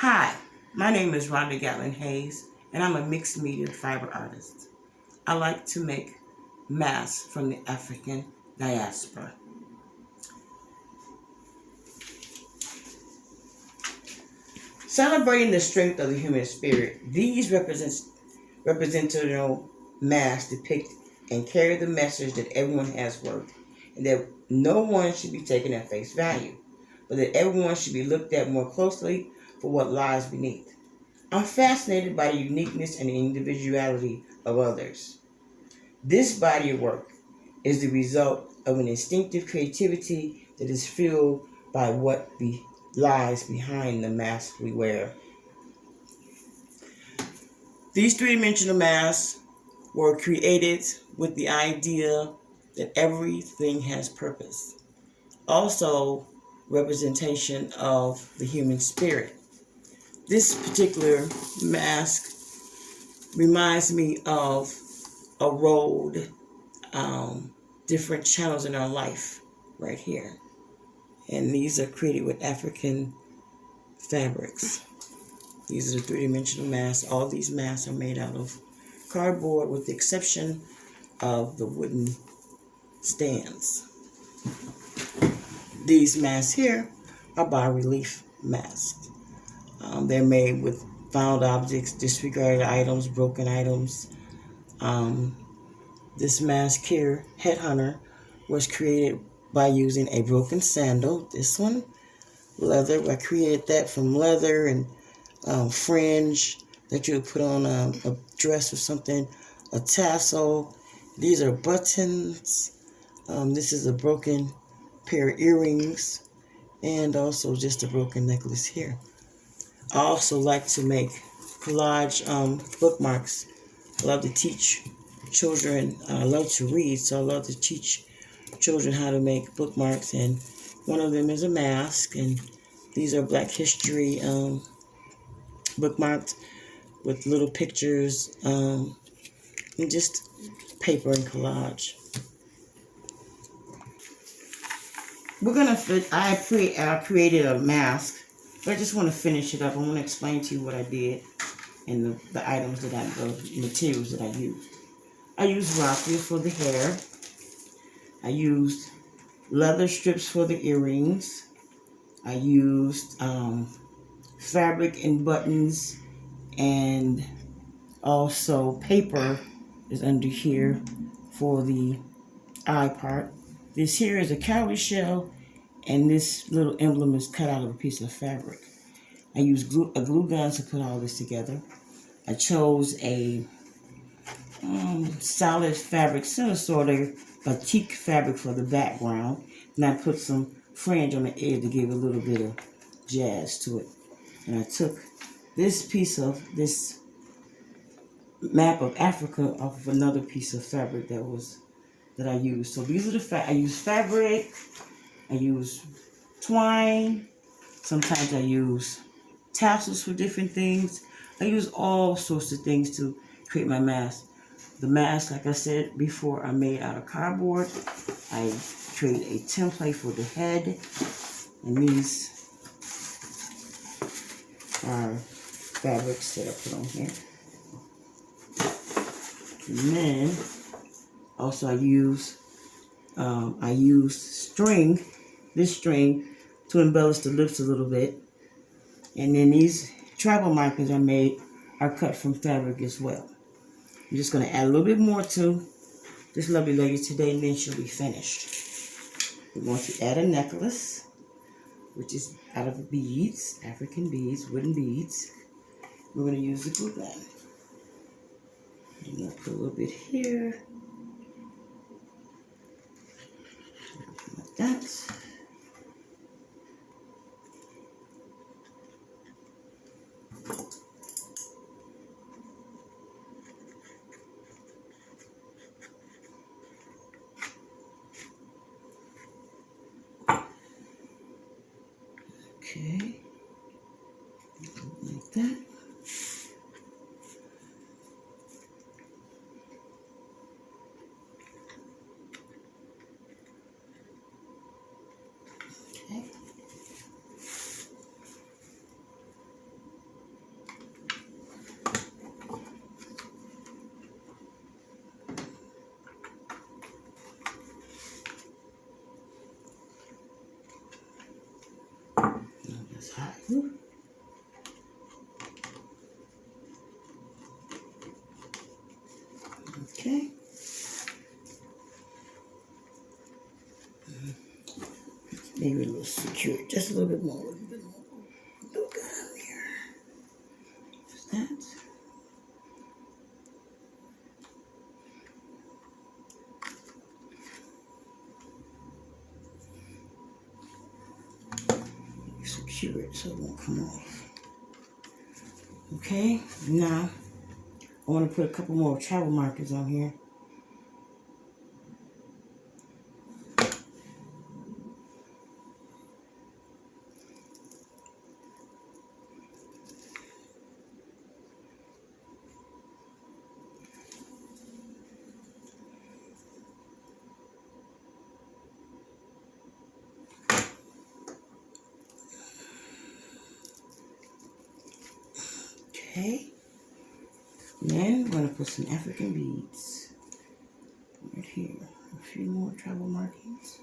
Hi, my name is Rhonda Gatlin-Hayes, and I'm a mixed media fiber artist. I like to make masks from the African diaspora. Celebrating the strength of the human spirit, these representational masks depict and carry the message that everyone has worth and that no one should be taken at face value, but that everyone should be looked at more closely for what lies beneath. I'm fascinated by the uniqueness and the individuality of others. This body of work is the result of an instinctive creativity that is fueled by what lies behind the mask we wear. These three-dimensional masks were created with the idea that everything has purpose. Also, representation of the human spirit. This particular mask reminds me of a road, different channels in our life right here. And these are created with African fabrics. These are the three-dimensional masks. All these masks are made out of cardboard with the exception of the wooden stands. These masks here are bas-relief masks. They're made with found objects, disregarded items, broken items. This mask here, Headhunter, was created by using a broken sandal. This one, leather. I created that from leather and fringe that you would put on a dress or something. A tassel. These are buttons. This is a broken pair of earrings. And also just a broken necklace here. I also like to make collage bookmarks. I love to teach children. I love to read, so I love to teach children how to make bookmarks. And one of them is a mask, and these are Black History bookmarks with little pictures and just paper and collage. I created a mask, but I just want to finish it up. I want to explain to you what I did and the items the materials that I used. I used raffia for the hair. I used leather strips for the earrings. I used fabric and buttons, and also paper is under here for the eye part. This here is a cowrie shell, and this little emblem is cut out of a piece of fabric. I used a glue gun to put all this together. I chose a solid fabric, sort of batik fabric for the background, and I put some fringe on the edge to give a little bit of jazz to it. And I took this piece of this map of Africa off of another piece of fabric that I used. So these are I use fabric, I use twine, sometimes I use tassels for different things. I use all sorts of things to create my mask. The mask, like I said before, I made out of cardboard. I created a template for the head, and these are fabrics that I put on here. And then also I use string, this string, to embellish the lips a little bit. And then these travel markers I made are cut from fabric as well. I'm just going to add a little bit more to this lovely lady today, and then she'll be finished. We're going to add a necklace, which is out of beads, African beads, wooden beads. We're going to use the glue gun. I'm going to put a little bit here, like that. Okay, like that. Okay. It's hot. Whew. Okay. Maybe a little secure, just a little bit more. A little bit more. Look down here. What's that? Secure it so it won't come off. Okay, now I want to put a couple more travel markers on here. Okay, then we're going to put some African beads right here. A few more travel markings.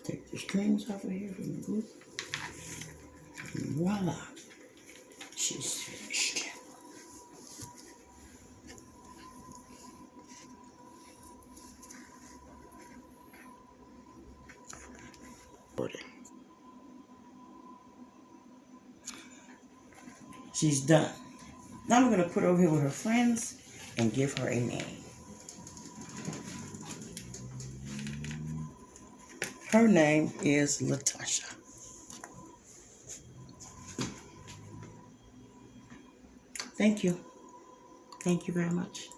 Take the strings off of here from the group. And voila, she's finished. She's done. Now I'm going to put her over here with her friends and give her a name. Her name is Latasha. Thank you. Thank you very much.